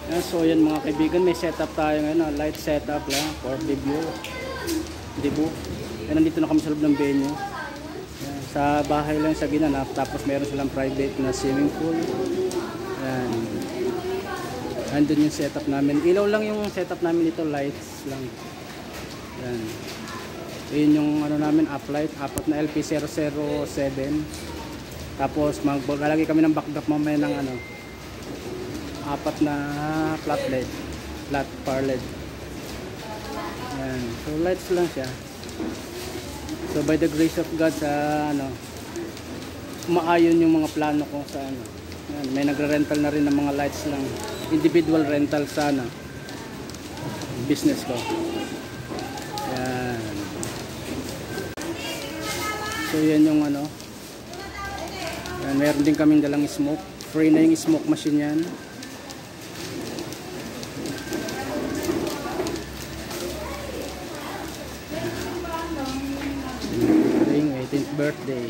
Yan, so yan mga kaibigan, may setup tayo ngayon, light setup lang for debut. Yan, nandito na kami sa loob ng venue. Yan, sa bahay lang sa ginanap, tapos meron silang private na swimming pool. Yan. Andun yung setup namin. Ilaw lang yung setup namin dito, lights lang. Yan. Yun yung ano namin, uplight, apat na LP007. Tapos maglalagay kami ng backdrop mamaya ng ano, apat na flat LED, flat power LED. Yan. So lights lang siya. So by the grace of God, sa ano, maayon yung mga plano ko sa ano. Yan. May nagre-rental na rin ng mga lights lang, individual rental sa ano, business ko. Yan. So yan yung ano. Yan, meron din kaming dalang smoke. Free na yung smoke machine yan. 18th birthday.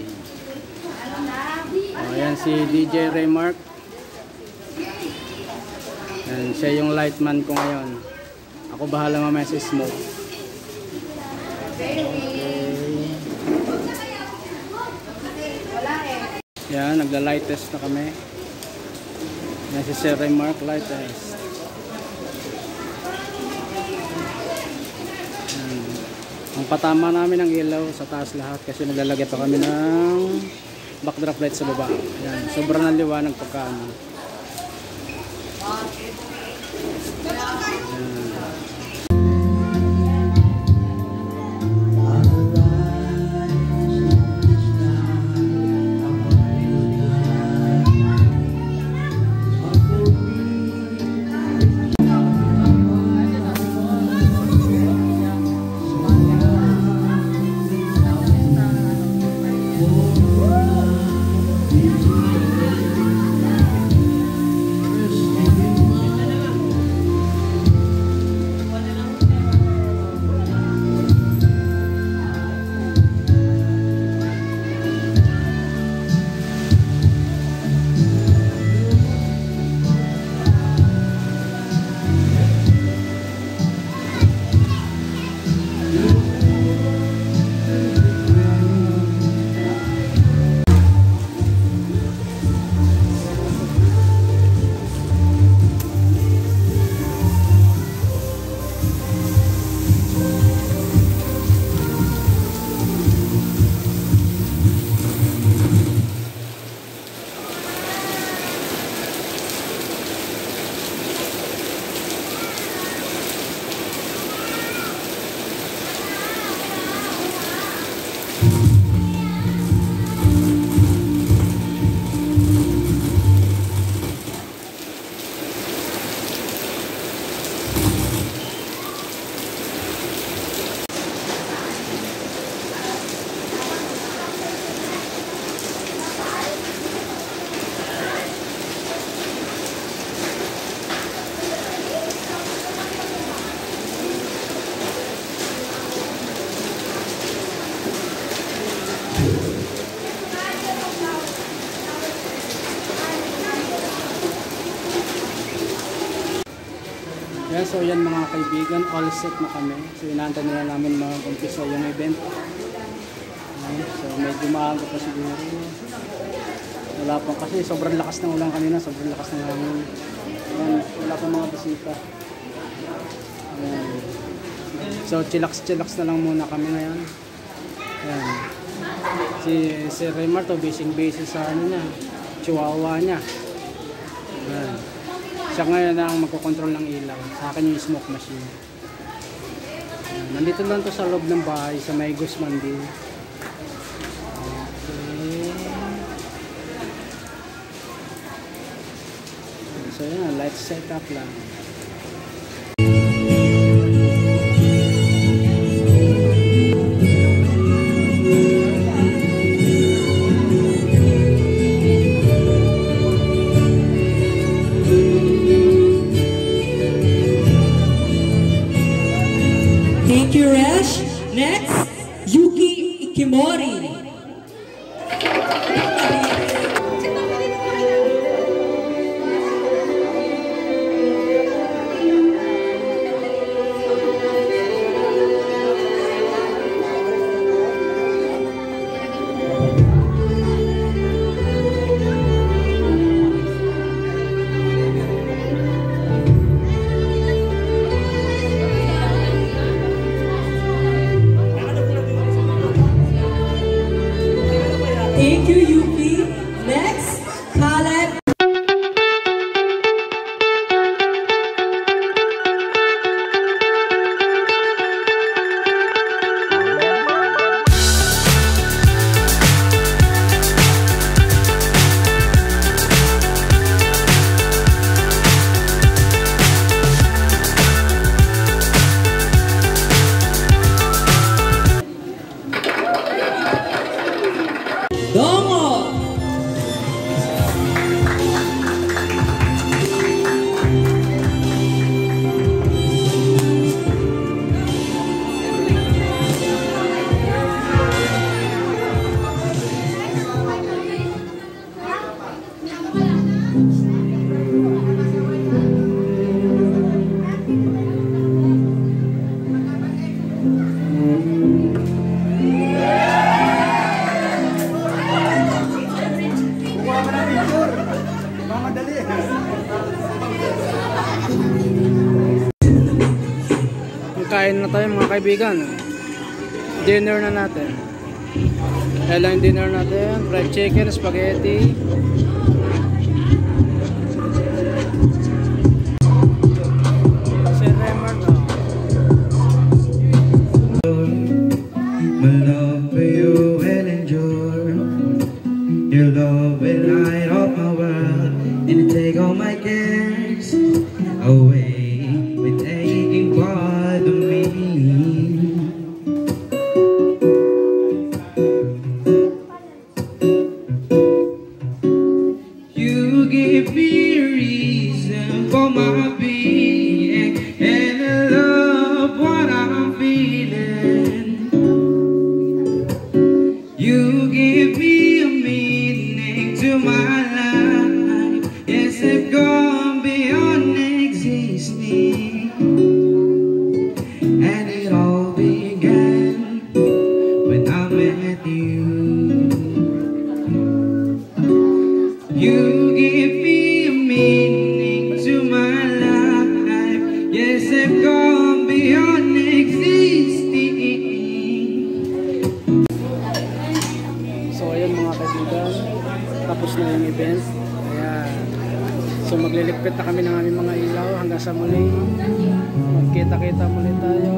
Ayan si DJ Raymark. Ayan, siya yung lightman ko ngayon. Ako bahala mamaya sa smoke. Okay. Yan, nagla-light test na kami. Yan si Sir Raymark, light test. Ang patama namin ng ilaw sa taas lahat kasi maglalagay pa kami ng backdrop light sa baba. Yan, sobrang ng liwanag pagkaano. Yan, so yan mga kaibigan, all set na kami. So inaantay na namin mag-umpisa yung event. Yan, so medyo maaga pa siguro. Wala pa kasi sobrang lakas ng ulan kanina, sobrang lakas ng hangin. Yan, wala pa mga bisita. Yan. So chillax na lang muna kami ngayon. Yan. Si Raymar to basing sa ano niya, chihuahua niya. Yan. Siya ngayon ang magkocontrol ng ilaw. Sa akin yung smoke machine. Nandito lang to sa loob ng bahay sa may Guzman din. Okay. So yan, light setup lang. Thank you, Resh. Next, Yuki Ikimori. kain na tayo mga kaibigan. Dinner na natin. Kaya lang yung dinner natin. Fried chicken, spaghetti. My love for you will endure. Your love will light up my world and take all my cares away with taking part of me. You give me a reason for my being, and I love what I'm feeling. You give me a meaning to my life. Yes, I've gone beyond existing. And it all began when I met you. You give me a meaning to my life. Yes, I've gone beyond existing. So ayun mga kaibigan, tapos na yung event. Ayan. So magliligpit na kami ng aming mga ilaw hanggang sa muli. Magkita-kita muli tayo